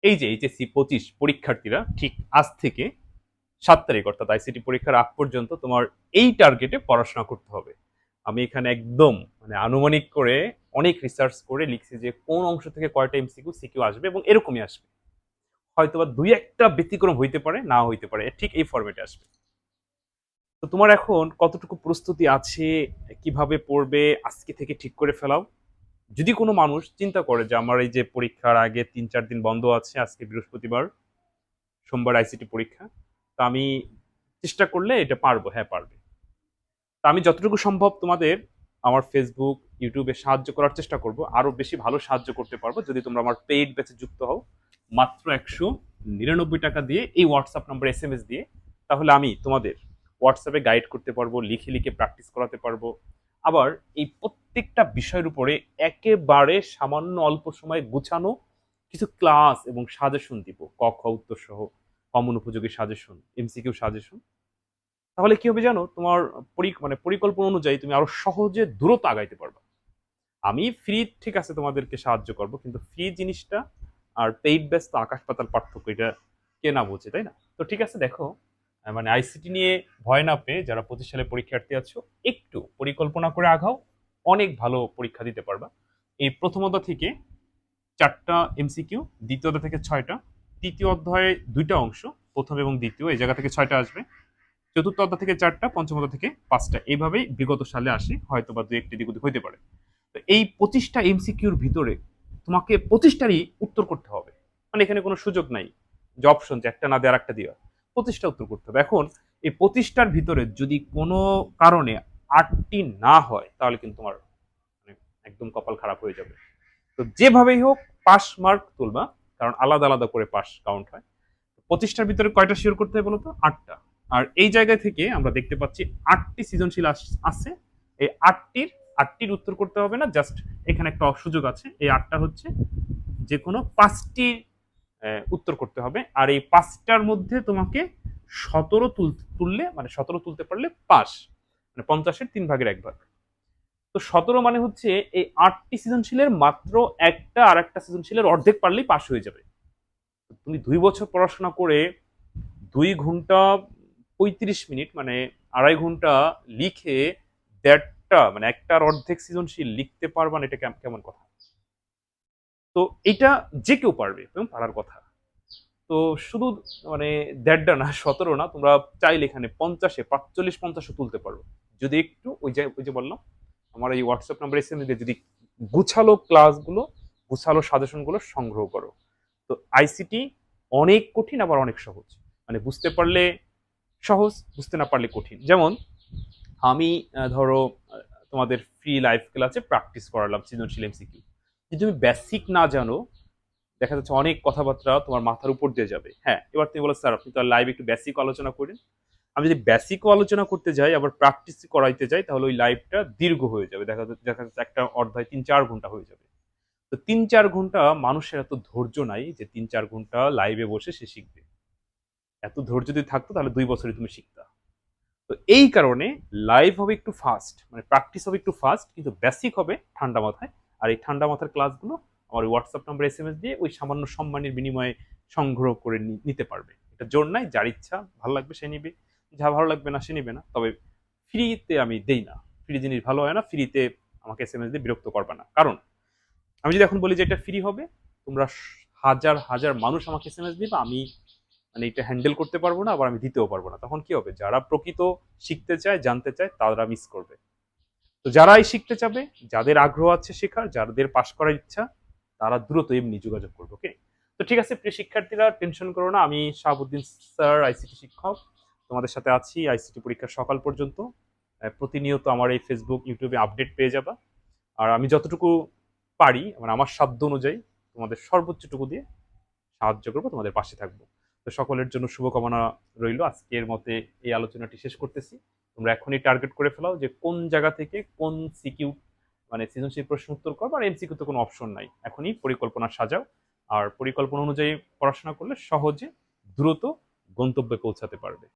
এই যে এইচএসসি 25 পরীক্ষার্থীরা ঠিক আজ থেকে 7 তারিখ অর্থাৎ আইসিটি পরীক্ষার আগ পর্যন্ত তোমার এই টার্গেটে পড়াশোনা করতে হবে। আমি এখানে একদম মানে আনুমানিক করে অনেক রিসার্চ করে লিখছি যে কোন অংশ থেকে কয়টা এমসিকিউ সিকিউ আসবে এবং এরকমই আসবে। হয়তোবা দুই একটা ব্যতিক্রম হইতে পারে, না হইতে পারে, ঠিক এই ফরম্যাটে আসবে। তো তোমার এখন কতটুকু প্রস্তুতি আছে, কিভাবে পড়বে আজকে থেকে ঠিক করে ফেলাও। যদি কোনো মানুষ চিন্তা করে যে আমার এই যে পরীক্ষার আগে 3-4 দিন বন্ধ আছে, আজকে বৃহস্পতিবার, সোমবার আইসিটি পরীক্ষা, তা আমি চেষ্টা করলে এটা পারবো, হ্যাঁ পারবে। তা আমি যতটুকু সম্ভব তোমাদের আমার ফেসবুক ইউটিউবে সাহায্য করার চেষ্টা করব, আরো বেশি ভালো সাহায্য করতে পারবো যদি তোমরা আমার পেইড ব্যাচে যুক্ত হও। মাত্র 199 টাকা দিয়ে এই হোয়াটসঅ্যাপ নাম্বার এসএমএস দিয়ে, তাহলে আমি তোমাদের হোয়াটসঅ্যাপে গাইড করতে পারবো, লিখে লিখে প্র্যাকটিস করাতে পারবো। আবার এই প্রত্যেকটা বিষয়ের উপরে একেবারে সামান্য অল্প সময়ে গুছানো কিছু ক্লাস এবং সাজেশন দিব, ক খ উত্তর সহ কমন উপযোগী সাজেশন, এমসিকিউ সাজেশন। তাহলে কি হবে জানো, তোমার মানে পরিকল্পনা অনুযায়ী তুমি আরো সহজে দ্রুত আগাইতে পারবে। আমি ফ্রি ঠিক আছে তোমাদেরকে সাহায্য করব, কিন্তু ফ্রি জিনিসটা আর পেইড ব্যাচ তো আকাশ পাতাল পার্থক্য, এটা কে না বোঝে, তাই না? তো ঠিক আছে, দেখো, মানে আইসিটি নিয়ে ভয় না পেয়ে যারা 25 সালে পরীক্ষার্থী আছো, একটু পরিকল্পনা করে আগাও, অনেক ভালো পরীক্ষা দিতে পারবা। এই প্রথম অধ্যায় থেকে 4টা এমসিকিউ, দ্বিতীয় অধ্যায় থেকে 6টা, তৃতীয় অধ্যায়ে 2টা অংশ, প্রথম এবং দ্বিতীয়, এই জায়গা থেকে 6টা আসবে, চতুর্থ অধ্যায় থেকে 4টা, পঞ্চম অধ্যায় থেকে 5টা, এইভাবেই বিগত সালে আসে, হয়তো বা দু একটি দিক ওদিক হইতে পারে। তো এই 25টা এমসিকিউর ভিতরে তোমাকে 25টারই উত্তর করতে হবে, মানে এখানে কোনো সুযোগ নাই যে অপশন যে একটা না দিয়ে আর একটা দিও, 25টা উত্তর করতে হবে। এখন এই 25টার ভিতরে যদি কোনো কারণে 8টি না হয়, তাহলে কিন্তু তোমার মানে একদম কপাল খারাপ হয়ে যাবে। তো যেভাবেই হোক পাস মার্ক তুলবা, কারণ আলাদা আলাদা করে পাস কাউন্ট হয়। 25টার ভিতরে কয়টা শিওর করতে হবে বলতো? 8টা। আর এই জায়গা থেকে আমরা দেখতে পাচ্ছি 8টি সৃজনশীল আছে। এই 8টির উত্তর করতে হবে না, জাস্ট এখানে একটা সুযোগ আছে, এই 8টা হচ্ছে যে কোনো 5টি উত্তর করতে হবে। আর এই 5টার মধ্যে তোমাকে 17 তুললে, মানে 17 তুলতে পারলে পাস, মানে 50-এর 3 ভাগের 1 ভাগ। তো 17 মানে হচ্ছে এই 8টি সৃজনশীলের মাত্র একটা আর একটা সৃজনশীলের অর্ধেক পারলেই পাস হয়ে যাবে। তুমি 2 বছর পড়াশোনা করে 2 ঘন্টা 35 মিনিট, মানে 2.5 ঘন্টা লিখে দেড়টা মানে একটার অর্ধেক সৃজনশীল লিখতে পারবা না, এটা কেমন কথা? তো এটা যে কেউ পারবে এবং পারার কথা। তো শুধু মানে দেড়টা না, 17 না, তোমরা চাইলে এখানে 50-এ 45-50ও তুলতে পারো, যদি একটু ওই যে বললাম আমার এই হোয়াটসঅ্যাপ নাম্বার এসে যদি গুছালো ক্লাসগুলো, গুছালো সাজেশনগুলো সংগ্রহ করো। তো আইসিটি অনেক কঠিন, আবার অনেক সহজ, মানে বুঝতে পারলে সহজ, বুঝতে না পারলে কঠিন। যেমন আমি ধরো তোমাদের ফ্রি লাইভ ক্লাসে প্র্যাকটিস করালাম সৃজনশীল এমসিকিউ, যদি তুমি বেসিক না জানো, দেখা যাচ্ছে অনেক কথাবার্তা তোমার মাথার উপর দিয়ে যাবে। হ্যাঁ, এবার তুমি বলো স্যার আপনি তো লাইভ একটু বেসিক আলোচনা করেন। আমি যদি বেসিকও আলোচনা করতে যাই আবার প্র্যাকটিস করাইতে যাই, তাহলে ওই লাইভটা দীর্ঘ হয়ে যাবে, দেখা যাচ্ছে একটা অধ্যায় 3-4 ঘন্টা হয়ে যাবে। তো 3-4 ঘন্টা মানুষের এত ধৈর্য নাই যে 3-4 ঘন্টা লাইভে বসে সে শিখবে। এত ধৈর্য যদি থাকতো তাহলে 2 বছরে তুমি শিখতা। তো এই কারণে লাইভ হবে একটু ফাস্ট, মানে প্র্যাকটিস হবে একটু ফাস্ট, কিন্তু বেসিক হবে ঠান্ডা মাথায়। আর এই ঠান্ডা মাথার ক্লাসগুলো আমার হোয়াটসঅ্যাপ নাম্বার এসএমএস দিয়ে ওই সামান্য সম্মানের বিনিময়ে সংগ্রহ করে নিতে পারবে। এটা জোর নাই, যার ইচ্ছা ভালো লাগবে সে নিবে, যা ভালো লাগবে না সে নিবে না। তবে ফ্রিতে আমি দেই না, ফ্রি জিনিস ভালো হয় না, ফ্রিতে আমাকে এসএমএস দিয়ে বিরক্ত করবে না। কারণ আমি যদি এখন বলি যে এটা ফ্রি হবে, তোমরা হাজার হাজার মানুষ আমাকে এসএমএস দিবে, আমি মানে এটা হ্যান্ডেল করতে পারবো না, আবার আমি দিতেও পারবো না। তখন কি হবে, যারা প্রকৃত শিখতে চায়, জানতে চায়, তারা মিস করবে। তো যারাই শিখতে চাবে, যাদের আগ্রহ আছে শেখার, যাদের পাশ করার ইচ্ছা, তারা দ্রুত এমনি যোগাযোগ করবে। ওকে? তো ঠিক আছে প্রিয় শিক্ষার্থীরা, টেনশন করো না, আমি শাহাবুদ্দিন স্যার, আইসিটি শিক্ষক, তোমাদের সাথে আছি আইসিটি পরীক্ষার সকাল পর্যন্ত। প্রতিনিয়ত আমার এই ফেসবুক ইউটিউবে আপডেট পেয়ে যাবা। আর আমি যতটুকু পারি, মানে আমার সাধ্য অনুযায়ী তোমাদের সর্বোচ্চটুকু দিয়ে সাহায্য করবো, তোমাদের পাশে থাকবো। তো সকলের জন্য শুভকামনা রইল। আজকের মতে এই আলোচনাটি শেষ করতেছি। তোমরা এখনই টার্গেট করে ফেলাও যে কোন জায়গা থেকে কোন সিকিউ, মানে সৃজনশীল প্রশ্ন উত্তর করবো, আর এমসিকিউ তো কোনো অপশন নাই। এখনই পরিকল্পনা সাজাও, আর পরিকল্পনা অনুযায়ী পড়াশোনা করলে সহজে দ্রুত গন্তব্যে পৌঁছাতে পারবে।